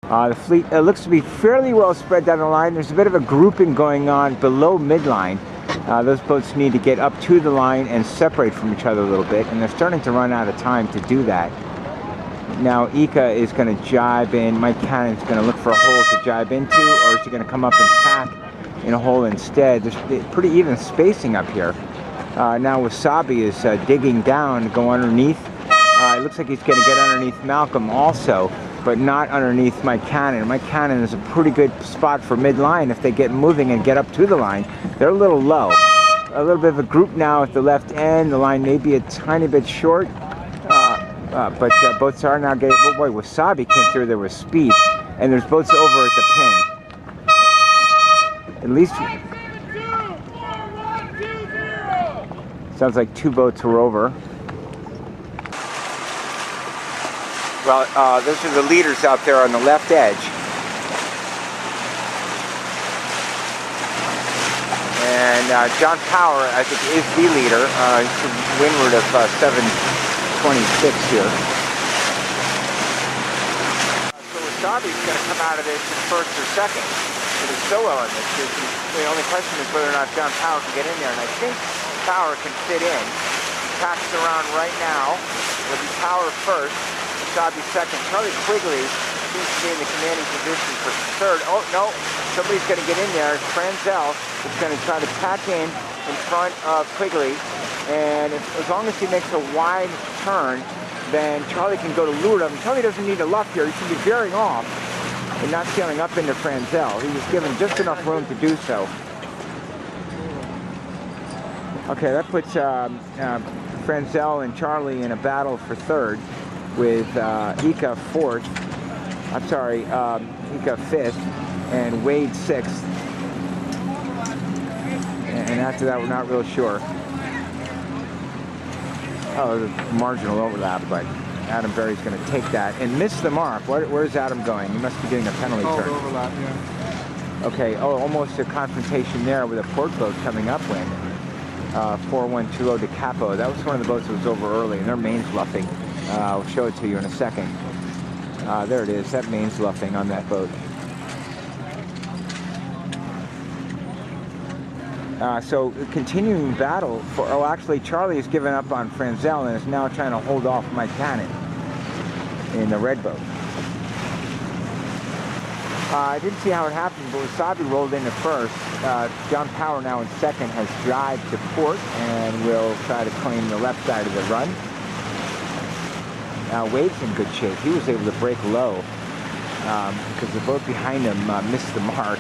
The fleet looks to be fairly well spread down the line. There's a bit of a grouping going on below midline. Those boats need to get up to the line and separate from each other a little bit, and they're starting to run out of time to do that. Now Ika is going to jibe in. Mike Cannon's going to look for a hole to jibe into, or is he going to come up and tack in a hole instead? There's pretty even spacing up here. Now Wasabi is digging down to go underneath. It looks like he's going to get underneath Malcolm also, but not underneath Mike Cannon. Mike Cannon is a pretty good spot for midline if they get moving and get up to the line. They're a little low. A little bit of a group now at the left end. The line may be a tiny bit short, but boats are now getting... Oh boy, Wasabi came through there with speed, and there's boats over at the pin. At least... Sounds like 2 boats were over. Well, those are the leaders out there on the left edge. And John Power, I think, is the leader. He's to windward of 726 here. So Wasabi's going to come out of this in first or second. It is so well in this. The only question is whether or not John Power can get in there. And I think Power can fit in. He tacks around right now. It'll be Power first. Wasabi second. Charlie Quigley seems to be in the commanding position for third. Oh, no. Somebody's going to get in there. Franzel is going to try to tack in front of Quigley. And as long as he makes a wide turn, then Charlie can go to leeward of him. Charlie doesn't need a luff here. He should be veering off and not sailing up into Franzel. He was given just enough room to do so. Okay, that puts Franzel and Charlie in a battle for third, with Ika fourth. I'm sorry, Ika fifth, and Wade sixth. And after that, we're not real sure. Oh, there's a marginal overlap, but Adam Berry's going to take that and miss the mark. Where's Adam going? He must be getting a penalty turn. Overlap, yeah. Okay, oh, almost a confrontation there with a port boat coming upwind. 4120 to Capo. That was one of the boats that was over early, and their main's luffing. I'll show it to you in a second. There it is. That main's luffing on that boat. So continuing battle for... Oh, actually, Charlie has given up on Franzel and is now trying to hold off Mike Cannon in the red boat. I didn't see how it happened, but Wasabi rolled into first. John Power now in second has drive to port and will try to claim the left side of the run. Wade's in good shape. He was able to break low because the boat behind him missed the mark,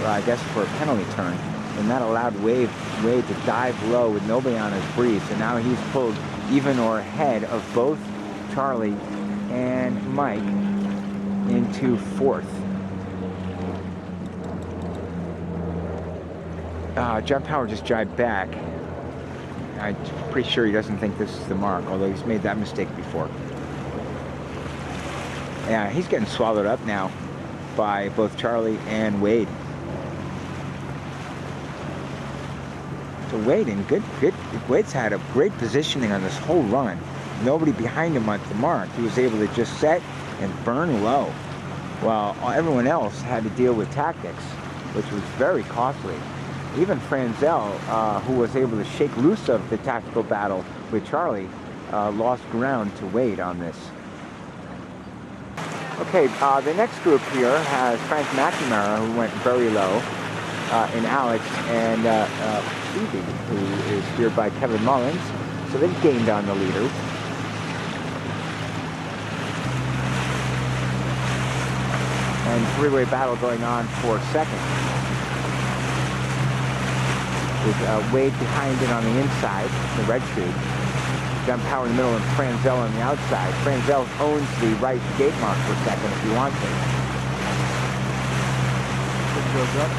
I guess, for a penalty turn. And that allowed Wade to dive low with nobody on his breeze. And now he's pulled even or ahead of both Charlie and Mike into fourth. John Power just jibed back. I'm pretty sure he doesn't think this is the mark, although he's made that mistake before. Yeah, he's getting swallowed up now by both Charlie and Wade. So Wade in good. Wade's had a great positioning on this whole run. Nobody behind him at the mark. He was able to just set and burn low, while everyone else had to deal with tactics, which was very costly. Even Franzel, who was able to shake loose of the tactical battle with Charlie, lost ground to Wade on this. Okay, the next group here has Frank McNamara, who went very low, and Alex, and Phoebe, who is steered by Kevin Mullins. So they've gained on the leaders. And three-way battle going on for second. With Wade behind it on the inside, the red tree. John Power in the middle and Franzel on the outside. Franzel owns the right gate mark for second if he wants it. It goes up.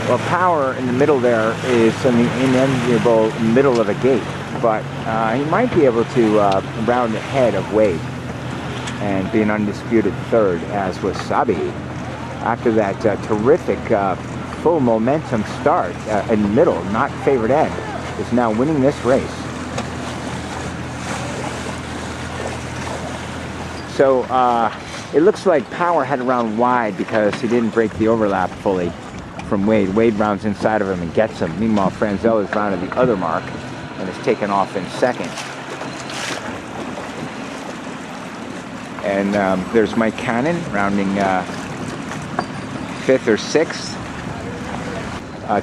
Well, Power in the middle there is in the inevitable middle of a gate, but he might be able to round ahead of Wade and be an undisputed third, as was Wasabi. After that terrific full momentum start in the middle, not favored end. is now winning this race. So it looks like Power had to round wide because he didn't break the overlap fully from Wade. Wade rounds inside of him and gets him. Meanwhile, Franzel has rounded the other mark and is taken off in second. And there's Mike Cannon rounding 5th or 6th.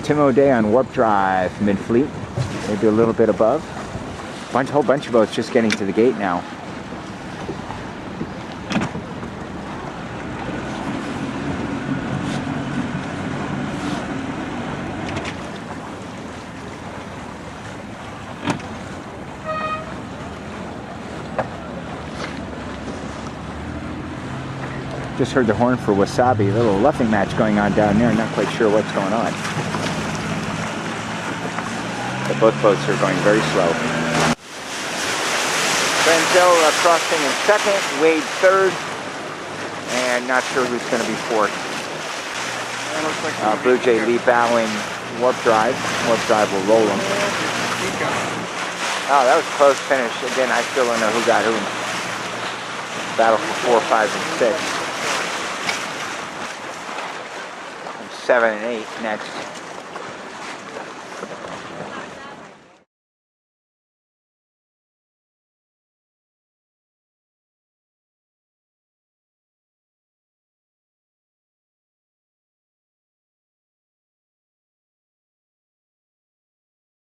Tim O'Day on Warp Drive, mid-fleet, maybe a little bit above. Whole bunch of boats just getting to the gate now. Just heard the horn for Wasabi, a little luffing match going on down there, not quite sure what's going on. But both boats are going very slow. Franzel crossing in 2nd, Wade 3rd, and not sure who's going to be 4th. Blue Jay Lee bowing Warp Drive. Warp Drive will roll him. Oh, that was a close finish. Again, I still don't know who got who. Battle for 4, 5, and 6. 7 and 8 next.